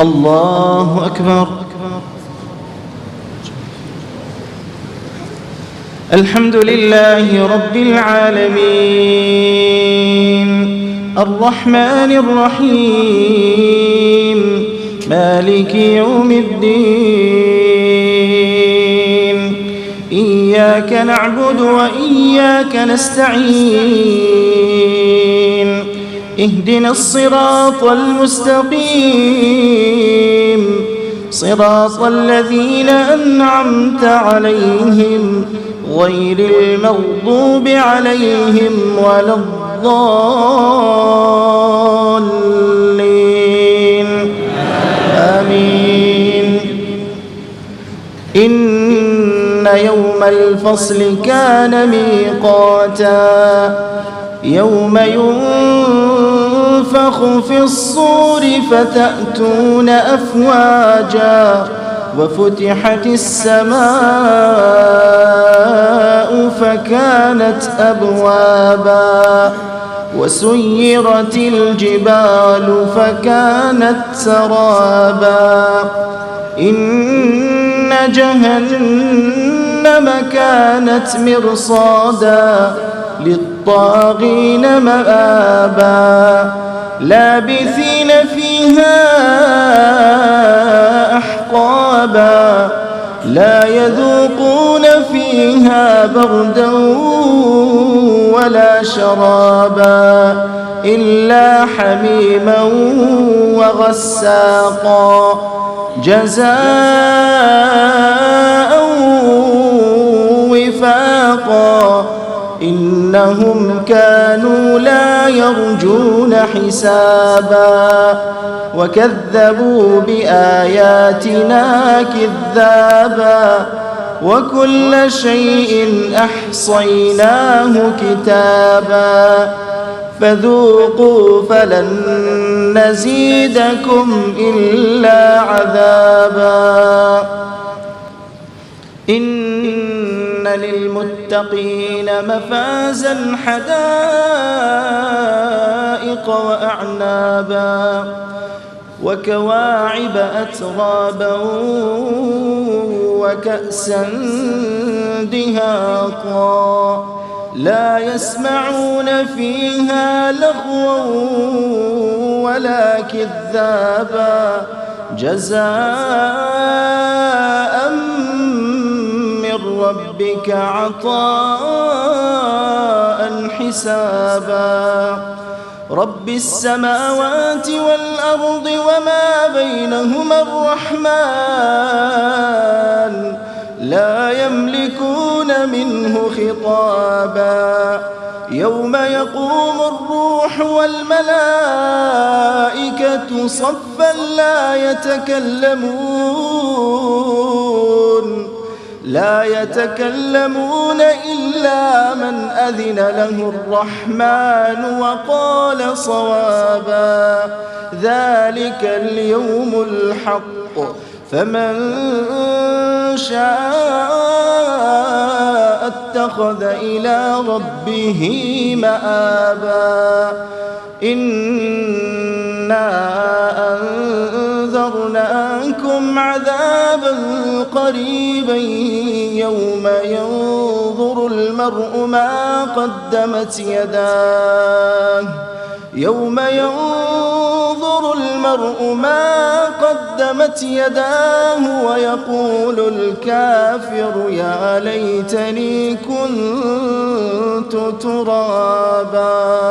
الله أكبر. الحمد لله رب العالمين الرحمن الرحيم مالك يوم الدين إياك نعبد وإياك نستعين اهدنا الصراط المستقيم صراط الذين أنعمت عليهم غير المغضوب عليهم ولا الضالين آمين. إن يوم الفصل كان ميقاتا يوم ينفخ في الصور فتأتون أفواجا وفتحت السماء فكانت أبوابا وسيرت الجبال فكانت سرابا إن جهنم كانت مرصادا للطاغين مآبا لابثين فيها أحقابا لا يذوقون فيها بردا ولا شرابا إلا حميما وغساقا جزاء وفاقا إنهم كانوا لا يرجون حسابا وكذبوا بآياتنا كذابا وكل شيء أحصيناه كتابا فذوقوا فلن نزيدكم إلا عذابا. إن للمتقين مفازا حدائق وأعنابا وكواعب أترابا وكأسا دهاقا لا يسمعون فيها لغوا ولا كذابا جزاء من ربك عطاء حسابا. رب السماوات والأرض وما بينهما الرحمن لا يملكون منه خطابا يوم يقوم الروح والملائكة صفا لا يتكلمون إلا من أذن له الرحمن وقال صوابا ذلك اليوم الحق فمن شاء اتخذ إلى ربه مآبا. إنا أنذرناكم عذابا قريبا يوم ينظر المرء ما قدمت يداه ويقول الكافر يا ليتني كنت ترابا.